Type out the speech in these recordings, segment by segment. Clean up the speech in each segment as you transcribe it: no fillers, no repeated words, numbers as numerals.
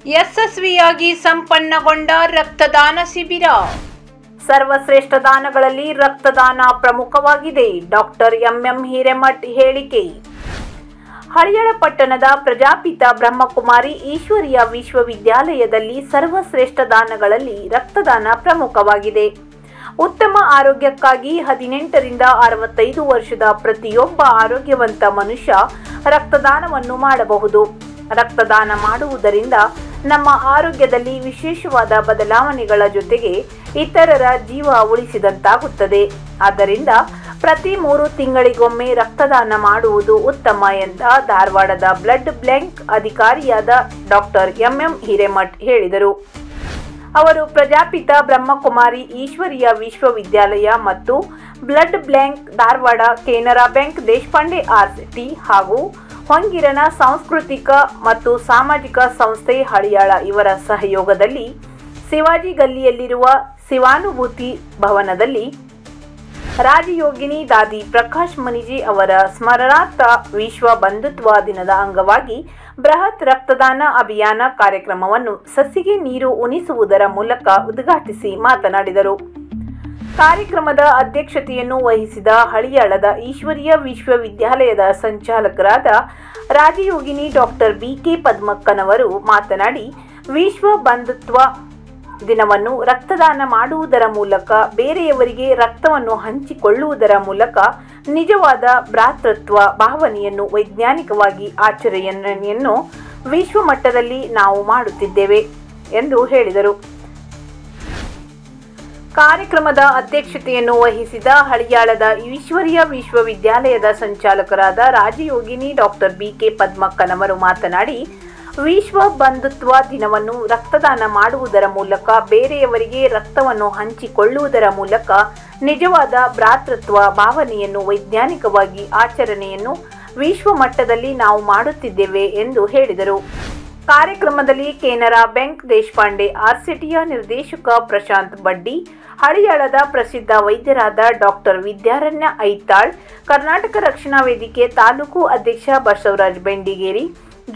ಯಶಸ್ವಿಯಾಗಿ ಸಂಪನ್ನಗೊಂಡ ರಕ್ತದಾನ ಶಿಬಿರ. ಸರ್ವಶ್ರೇಷ್ಠ ದಾನಗಳಲ್ಲಿ ರಕ್ತದಾನ ಪ್ರಮುಖವಾಗಿದೆ. ಡಾಕ್ಟರ್ ಎಂಎಂ ಹಿರೇಮಠ್ ಹೇಳಿಕೆ. ಹಳಿಯಾಳ ಪಟ್ಟಣದ ಪ್ರಜಾಪಿತ ಬ್ರಹ್ಮಕುಮಾರಿ ಈಶ್ವರೀಯ ವಿಶ್ವವಿದ್ಯಾಲಯದಲ್ಲಿ ಸರ್ವಶ್ರೇಷ್ಠ ದಾನಗಳಲ್ಲಿ ರಕ್ತದಾನ ಪ್ರಮುಖವಾಗಿದೆ. ಉತ್ತಮ ಆರೋಗ್ಯಕ್ಕಾಗಿ 18 ರಿಂದ 65 ವರ್ಷದ ಪ್ರತಿಯೊಬ್ಬ ಆರೋಗ್ಯವಂತ ಮನುಷ್ಯ ರಕ್ತದಾನವನ್ನು ಮಾಡಬಹುದು. ರಕ್ತದಾನ ಮಾಡುವುದರಿಂದ ನಮ್ಮ ಆರೋಗ್ಯದಲ್ಲಿ ವಿಶೇಷವಾದ ಬದಲಾವಣೆಗಳ ಜೊತೆಗೆ ಇತರರ ಜೀವ ಉಳಿಸಿದಂತಾಗುತ್ತದೆ. ಆದ್ದರಿಂದ ಪ್ರತಿ 3 ತಿಂಗಳಿಗೊಮ್ಮೆ ರಕ್ತದಾನ ಮಾಡುವುದು ಉತ್ತಮ ಎಂದ ಧಾರವಾಡದ ಬ್ಲಡ್ ಬ್ಯಾಂಕ್ ಅಧಿಕಾರಿಯಾದ ಡಾಕ್ಟರ್ ಎಂಎಂ ಹಿರೇಮಠ್ ಹೇಳಿದರು. ಅವರು ಪ್ರಜಾಪಿತ ಬ್ರಹ್ಮಕುಮಾರಿ ಈಶ್ವರೀಯ ವಿಶ್ವವಿದ್ಯಾಲಯ ಮತ್ತು blood bank Dharwad, Canara bank Deshpande RSETI ಹಾಗೂ ಹೊಂಗಿರನ ಸಾಂಸ್ಕೃತಿಕ ಮತ್ತು ಸಾಮಾಜಿಕ ಸಂಸ್ಥೆ ಹಳಿಯಾಳ ಇವರ ಸಹಯೋಗದಲ್ಲಿ ಶಿವಾಜಿ ಗಲ್ಲಿಯಲ್ಲಿರುವ ಶಿವಾನುಭೂತಿ ಭವನದಲ್ಲಿ ರಾಜಯೋಗಿನಿ ದಾದಿ ಪ್ರಕಾಶ್ ಮನಿಜಿ ಅವರ ಸ್ಮರಣಾರ್ಥ ವಿಶ್ವ ಬಂಧುತ್ವ ದಿನದ ಅಂಗವಾಗಿ ಬೃಹತ್ ರಕ್ತದಾನ ಅಭಿಯಾನ ಕಾರ್ಯಕ್ರಮವನ್ನು ಸಸಿಗೆ ನೀರು ಉಣಿಸುವುದರ ಮೂಲಕ ಉದ್ಘಾಟಿಸಿ ಮಾತನಾಡಿದರು. ಕಾರ್ಯಕ್ರಮದ ಅಧ್ಯಕ್ಷತೆಯನ್ನು ವಹಿಸಿದ ಹಳಿಯಾಳದ ಈಶ್ವರೀಯ ವಿಶ್ವವಿದ್ಯಾಲಯದ ಸಂಚಾಲಕರಾದ ರಾಜಯೋಗಿನಿ ಡಾಕ್ಟರ್ ಬಿಕೆ ಪದ್ಮಕ್ಕನವರು ಮಾತನಾಡಿ, ವಿಶ್ವ ಬಂಧುತ್ವ ದಿನವನ್ನು ರಕ್ತದಾನ ಮಾಡುವುದರ ಮೂಲಕ ಬೇರೆಯವರಿಗೆ ರಕ್ತವನ್ನು ಹಂಚಿಕೊಳ್ಳುವುದರ ಮೂಲಕ ನಿಜವಾದ ಭ್ರಾತೃತ್ವ ಭಾವನೆಯನ್ನು ವೈಜ್ಞಾನಿಕವಾಗಿ ಆಚರಣೆಯನ್ನು ವಿಶ್ವ ಮಟ್ಟದಲ್ಲಿ ನಾವು ಮಾಡುತ್ತಿದ್ದೇವೆ ಎಂದು ಹೇಳಿದರು. ಕಾರ್ಯಕ್ರಮದ ಅಧ್ಯಕ್ಷತೆಯನ್ನು ವಹಿಸಿದ ಹಳಿಯಾಳದ ಈಶ್ವರೀಯ ವಿಶ್ವವಿದ್ಯಾಲಯದ ಸಂಚಾಲಕರಾದ ರಾಜಯೋಗಿನಿ ಡಾಕ್ಟರ್ ಬಿಕೆ ಪದ್ಮಕ್ಕನವರು ಮಾತನಾಡಿ, ವಿಶ್ವ ಬಂಧುತ್ವ ದಿನವನ್ನು ರಕ್ತದಾನ ಮಾಡುವುದರ ಮೂಲಕ ಬೇರೆಯವರಿಗೆ ರಕ್ತವನ್ನು ಹಂಚಿಕೊಳ್ಳುವುದರ ಮೂಲಕ ನಿಜವಾದ ಭ್ರಾತೃತ್ವ ಭಾವನೆಯನ್ನು ವೈಜ್ಞಾನಿಕವಾಗಿ ಆಚರಣೆಯನ್ನು ವಿಶ್ವ ಮಟ್ಟದಲ್ಲಿ ನಾವು ಮಾಡುತ್ತಿದ್ದೇವೆ ಎಂದು ಹೇಳಿದರು. ಕಾರ್ಯಕ್ರಮದಲ್ಲಿ ಕೆನರಾ ಬ್ಯಾಂಕ್ ದೇಶಪಾಂಡೆ ಆರ್ಸಿಟಿಯ ನಿರ್ದೇಶಕ ಪ್ರಶಾಂತ್ ಬಡ್ಡಿ, ಹಳಿಯಾಳದ ಪ್ರಸಿದ್ಧ ವೈದ್ಯರಾದ ಡಾಕ್ಟರ್ ವಿದ್ಯಾರಣ್ಯ ಐತಾಳ್, ಕರ್ನಾಟಕ ರಕ್ಷಣಾ ವೇದಿಕೆ ತಾಲೂಕು ಅಧ್ಯಕ್ಷ ಬಸವರಾಜ್ ಬೆಂಡಿಗೇರಿ,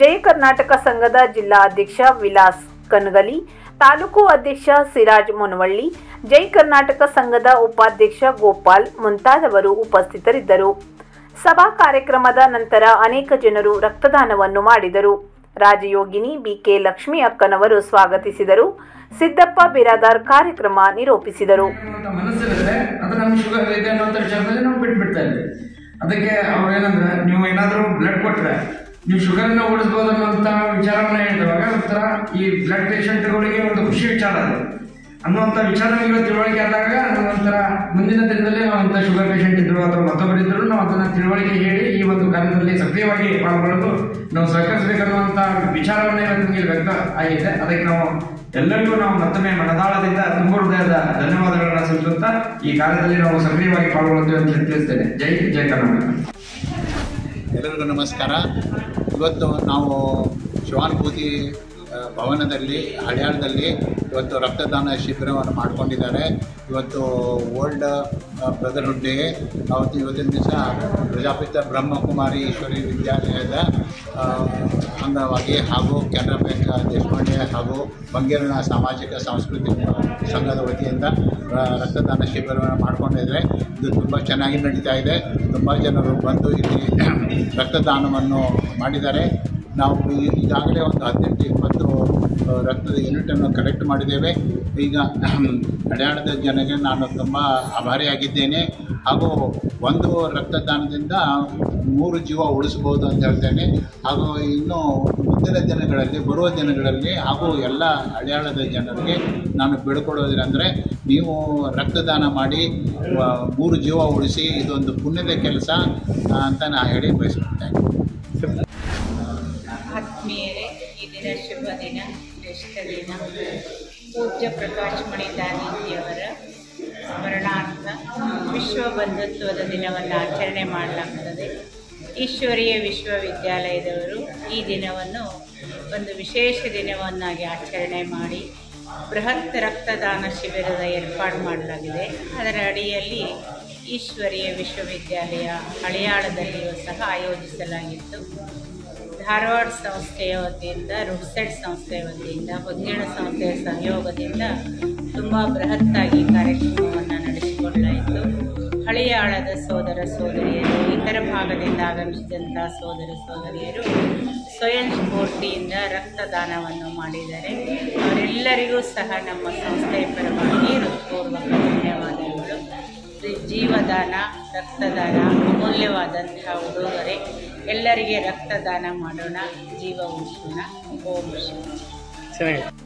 ಜಯ ಕರ್ನಾಟಕ ಸಂಘದ ಜಿಲ್ಲಾ ಅಧ್ಯಕ್ಷ ವಿಲಾಸ್ ಕನಗಲಿ, ತಾಲೂಕು ಅಧ್ಯಕ್ಷ ಸಿರಾಜ್ ಮುನವಳ್ಳಿ, ಜೈ ಕರ್ನಾಟಕ ಸಂಘದ ಉಪಾಧ್ಯಕ್ಷ ಗೋಪಾಲ್ ಮುಂತಾದವರು ಉಪಸ್ಥಿತರಿದ್ದರು. ಸಭಾ ಕಾರ್ಯಕ್ರಮದ ನಂತರ ಅನೇಕ ಜನರು ರಕ್ತದಾನವನ್ನು ಮಾಡಿದರು. ರಾಜಯೋಗಿನಿ ಬಿಕೆ ಲಕ್ಷ್ಮಿ ಅಕ್ಕನವರು ಸ್ವಾಗತಿಸಿದರು. ಸಿದ್ದಪ್ಪ ಬಿರಾದಾರ್ ಕಾರ್ಯಕ್ರಮ ನಿರೂಪಿಸಿದರು. ಅದಕ್ಕೆ ಅವ್ರು ಏನಂದ್ರೆ, ನೀವು ಏನಾದರೂ ಬ್ಲಡ್ ಕೊಟ್ಟರೆ ನೀವು ಶುಗರ್ನ ಓಡಿಸ್ಬೋದು ಅನ್ನೋಂಥ ವಿಚಾರವನ್ನು ಹೇಳಿದವಾಗ ಒಂಥರ ಈ ಬ್ಲಡ್ ಪೇಷಂಟ್ಗಳಿಗೆ ಒಂದು ಖುಷಿ ವಿಚಾರ ಅದು ಅನ್ನುವಂಥ ವಿಚಾರಗಳು ತಿಳುವಳಿಕೆ ಆದಾಗ ಒಂಥರ ಮುಂದಿನ ದಿನದಲ್ಲಿ ನಾವು ಅಂಥ ಶುಗರ್ ಪೇಷಂಟ್ ಇದ್ರು ಅಥವಾ ಮತ್ತೊಬ್ಬರಿದ್ದರು ನಾವು ಅದನ್ನು ತಿಳುವಳಿಕೆ ಹೇಳಿ ಈ ಒಂದು ಕಾರ್ಯದಲ್ಲಿ ಸಕ್ರಿಯವಾಗಿ ಪಾಲ್ಗೊಳ್ಳಲು ನಾವು ಸಹಕರಿಸಬೇಕನ್ನುವಂಥ ವಿಚಾರವನ್ನೇ ನಮಗೆ ವ್ಯಕ್ತ ಆಗಿದೆ. ಅದಕ್ಕೆ ನಾವು ಎಲ್ಲರಿಗೂ ನಾವು ಮತ್ತೊಮ್ಮೆ ಮನದಾಳದಿಂದ ತುಂಬ ಹೃದಯದ ಧನ್ಯವಾದಗಳನ್ನು ಸಲ್ಲಿಸುತ್ತಾ ಈ ಕಾರ್ಯದಲ್ಲಿ ನಾವು ಸಕ್ರಿಯವಾಗಿ ಪಾಲ್ಗೊಳ್ಳುತ್ತೇವೆ ಅಂತ ತಿಳಿಸ್ತೇನೆ. ಜೈ ಕರ್ನಾಟಕ. ಎಲ್ಲರಿಗೂ ನಮಸ್ಕಾರ. ಇವತ್ತು ನಾವು ಶಿವಾನುಭೂತಿ ಭವನದಲ್ಲಿ ಹಳಿಯಾಳದಲ್ಲಿ ಇವತ್ತು ರಕ್ತದಾನ ಶಿಬಿರವನ್ನು ಮಾಡಿಕೊಂಡಿದ್ದಾರೆ. ಇವತ್ತು ವರ್ಲ್ಡ್ ಬ್ರದರ್ಹುಡ್ ಡೇ. ಇವತ್ತಿನ ದಿವಸ ಪ್ರಜಾಪಿತ ಬ್ರಹ್ಮಕುಮಾರಿ ಈಶ್ವರಿ ವಿದ್ಯಾಲಯದ ಅಂಗವಾಗಿ ಹಾಗೂ ಕೆನರಾ ಬ್ಯಾಂಕ್ ದೇಶಪಾಂಡೆ ಹಾಗೂ ಬಂಗೇರನ ಸಾಮಾಜಿಕ ಸಾಂಸ್ಕೃತಿಕ ಸಂಘದ ವತಿಯಿಂದ ರಕ್ತದಾನ ಶಿಬಿರವನ್ನು ಮಾಡಿಕೊಂಡಿದ್ದಾರೆ. ಇದು ತುಂಬ ಚೆನ್ನಾಗಿ ನಡೀತಾ ಇದೆ. ತುಂಬ ಜನರು ಬಂದು ಇಲ್ಲಿ ರಕ್ತದಾನವನ್ನು ಮಾಡಿದ್ದಾರೆ. ನಾವು ಈಗಾಗಲೇ ಒಂದು 18-20 ರಕ್ತದ ಯೂನಿಟನ್ನು ಕಲೆಕ್ಟ್ ಮಾಡಿದ್ದೇವೆ. ಈಗ ಹಳಿಯಾಳದ ಜನರಿಗೆ ನಾನು ತುಂಬ ಆಭಾರಿಯಾಗಿದ್ದೇನೆ ಹಾಗೂ ಒಂದು ರಕ್ತದಾನದಿಂದ 3 ಜೀವ ಉಳಿಸ್ಬೋದು ಅಂತ ಹೇಳ್ತೇನೆ. ಹಾಗೂ ಇನ್ನು ಮುಂದಿನ ದಿನಗಳಲ್ಲಿ ಬರುವ ದಿನಗಳಲ್ಲಿ ಹಾಗೂ ಎಲ್ಲ ಹಳಿಯಾಳದ ಜನರಿಗೆ ನಾನು ಬೇಡ್ಕೊಳ್ಳೋದೇನೆಂದರೆ, ನೀವು ರಕ್ತದಾನ ಮಾಡಿ 3 ಜೀವ ಉಳಿಸಿ. ಇದೊಂದು ಪುಣ್ಯದ ಕೆಲಸ ಅಂತ ನಾನು ಹೇಳಿ ಬಯಸ್ಕೊಳ್ತೇನೆ. ಆತ್ಮೀಯರೇ, ಈ ದಿನ ಶುಭ ದಿನ, ಶ್ರೇಷ್ಠ ದಿನ. ಪೂಜ್ಯ ಪ್ರಕಾಶ್ ಮಣಿ ದಾದೀಜಿಯವರ ಸ್ಮರಣಾರ್ಥ ವಿಶ್ವ ಬಂಧುತ್ವದ ದಿನವನ್ನು ಆಚರಣೆ ಮಾಡಲಾಗ್ತದೆ. ಈಶ್ವರೀಯ ವಿಶ್ವವಿದ್ಯಾಲಯದವರು ಈ ದಿನವನ್ನು ಒಂದು ವಿಶೇಷ ದಿನವನ್ನಾಗಿ ಆಚರಣೆ ಮಾಡಿ ಬೃಹತ್ ರಕ್ತದಾನ ಶಿಬಿರದ ಏರ್ಪಾಡು ಮಾಡಲಾಗಿದೆ. ಅದರ ಅಡಿಯಲ್ಲಿ ಈಶ್ವರೀಯ ವಿಶ್ವವಿದ್ಯಾಲಯ ಹಳಿಯಾಳದಲ್ಲಿಯೂ ಸಹ ಆಯೋಜಿಸಲಾಗಿತ್ತು. ಧಾರವಾಡ ಸಂಸ್ಥೆಯ ವತಿಯಿಂದ, ರುಡ್ಸೆಟ್ ಸಂಸ್ಥೆಯ ವತಿಯಿಂದ, ಹೊಂಗೇಣ ಸಂಸ್ಥೆಯ ಸಹಯೋಗದಿಂದ ತುಂಬ ಬೃಹತ್ತಾಗಿ ಕಾರ್ಯಕ್ರಮವನ್ನು ನಡೆಸಿಕೊಳ್ಳಲಾಯಿತು. ಹಳಿಯಾಳದ ಸೋದರ ಸೋದರಿಯರು, ಇತರ ಭಾಗದಿಂದ ಆಗಮಿಸಿದಂಥ ಸೋದರ ಸೋದರಿಯರು ಸ್ವಯಂ ಸ್ಫೂರ್ತಿಯಿಂದ ರಕ್ತದಾನವನ್ನು ಮಾಡಿದ್ದಾರೆ. ಅವರೆಲ್ಲರಿಗೂ ಸಹ ನಮ್ಮ ಸಂಸ್ಥೆಯ ಪರವಾಗಿ ಹೃತ್ಪೂರ್ವಕ ಧನ್ಯವಾದಗಳು. ಜೀವದಾನ, ರಕ್ತದಾನ ಅಮೂಲ್ಯವಾದಂತಹ ಉಡುಗೊರೆ. ಎಲ್ಲರಿಗೆ ರಕ್ತದಾನ ಮಾಡೋಣ, ಜೀವ ಉಳಿಸೋಣ. ಓಂ ಶಾಂತಿ.